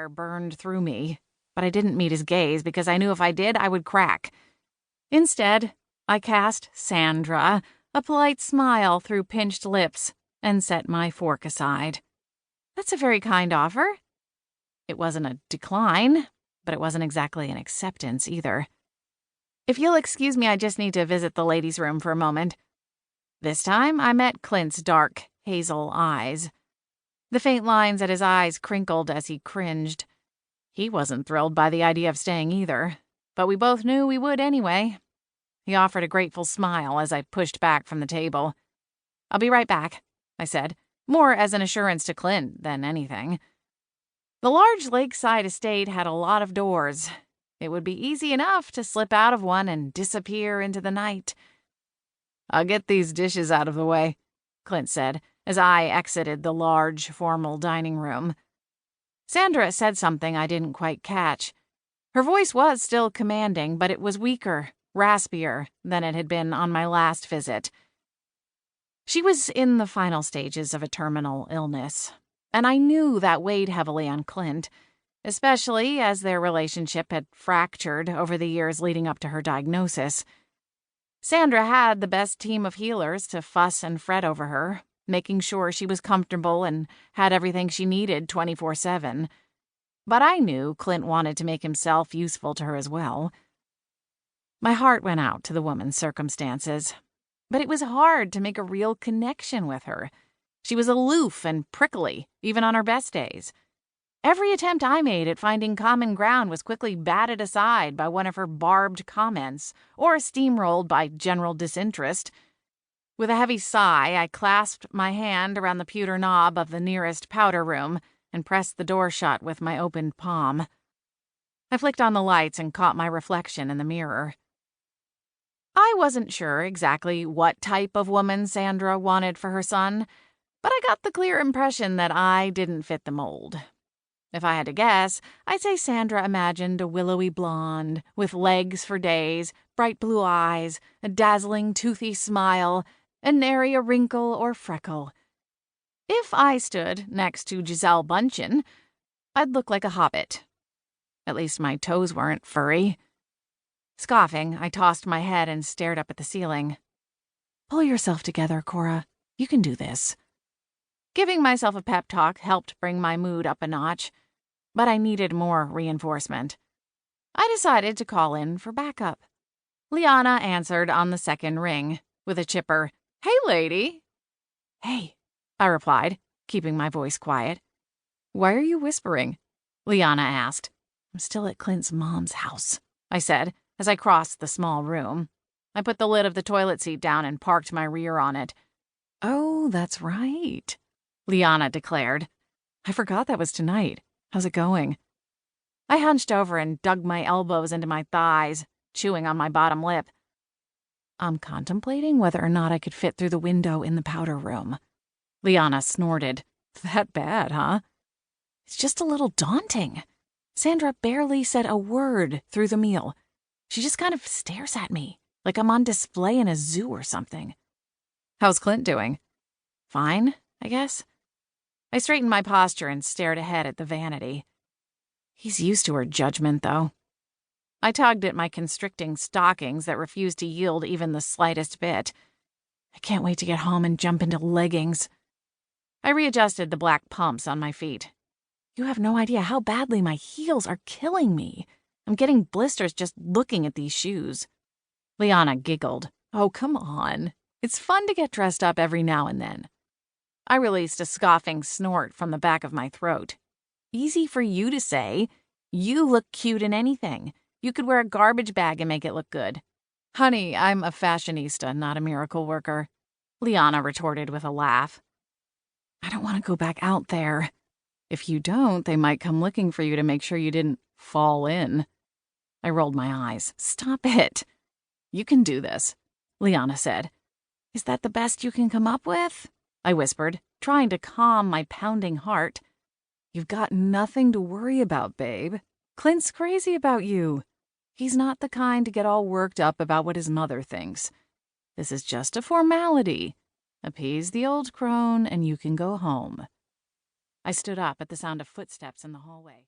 fire burned through me, but I didn't meet his gaze because I knew if I did, I would crack. Instead, I cast Sandra a polite smile through pinched lips and set my fork aside. That's a very kind offer. It wasn't a decline, but it wasn't exactly an acceptance either. If you'll excuse me, I just need to visit the ladies' room for a moment. This time, I met Clint's dark, hazel eyes. The faint lines at his eyes crinkled as he cringed. He wasn't thrilled by the idea of staying either, but we both knew we would anyway. He offered a grateful smile as I pushed back from the table. "I'll be right back," I said, more as an assurance to Clint than anything. The large lakeside estate had a lot of doors. It would be easy enough to slip out of one and disappear into the night. "I'll get these dishes out of the way," Clint said, as I exited the large, formal dining room. Sandra said something I didn't quite catch. Her voice was still commanding, but it was weaker, raspier than it had been on my last visit. She was in the final stages of a terminal illness, and I knew that weighed heavily on Clint, especially as their relationship had fractured over the years leading up to her diagnosis. Sandra had the best team of healers to fuss and fret over her, making sure she was comfortable and had everything she needed 24/7. But I knew Clint wanted to make himself useful to her as well. My heart went out to the woman's circumstances, but it was hard to make a real connection with her. She was aloof and prickly, even on her best days. Every attempt I made at finding common ground was quickly batted aside by one of her barbed comments or steamrolled by general disinterest. With a heavy sigh, I clasped my hand around the pewter knob of the nearest powder room and pressed the door shut with my opened palm. I flicked on the lights and caught my reflection in the mirror. I wasn't sure exactly what type of woman Sandra wanted for her son, but I got the clear impression that I didn't fit the mold. If I had to guess, I'd say Sandra imagined a willowy blonde with legs for days, bright blue eyes, a dazzling toothy smile, and nary a wrinkle or freckle. If I stood next to Giselle Bundchen, I'd look like a hobbit. At least my toes weren't furry. Scoffing, I tossed my head and stared up at the ceiling. "Pull yourself together, Cora. You can do this." Giving myself a pep talk helped bring my mood up a notch, but I needed more reinforcement. I decided to call in for backup. Liana answered on the second ring with a chipper, "Hey, lady." "Hey," I replied, keeping my voice quiet. "Why are you whispering?" Liana asked. "I'm still at Clint's mom's house," I said as I crossed the small room. I put the lid of the toilet seat down and parked my rear on it. "Oh, that's right," Liana declared. "I forgot that was tonight. How's it going?" I hunched over and dug my elbows into my thighs, chewing on my bottom lip. "I'm contemplating whether or not I could fit through the window in the powder room." Liana snorted. "That bad, huh?" "It's just a little daunting. Sandra barely said a word through the meal. She just kind of stares at me, like I'm on display in a zoo or something." "How's Clint doing?" "Fine, I guess." I straightened my posture and stared ahead at the vanity. He's used to her judgment, though. I tugged at my constricting stockings that refused to yield even the slightest bit. I can't wait to get home and jump into leggings. I readjusted the black pumps on my feet. You have no idea how badly my heels are killing me. I'm getting blisters just looking at these shoes. Liana giggled. "Oh, come on. It's fun to get dressed up every now and then." I released a scoffing snort from the back of my throat. "Easy for you to say. You look cute in anything. You could wear a garbage bag and make it look good." "Honey, I'm a fashionista, not a miracle worker," Liana retorted with a laugh. "I don't want to go back out there. If you don't, they might come looking for you to make sure you didn't fall in." I rolled my eyes. "Stop it." "You can do this," Liana said. "Is that the best you can come up with?" I whispered, trying to calm my pounding heart. "You've got nothing to worry about, babe. Clint's crazy about you. He's not the kind to get all worked up about what his mother thinks. This is just a formality. Appease the old crone and you can go home." I stood up at the sound of footsteps in the hallway.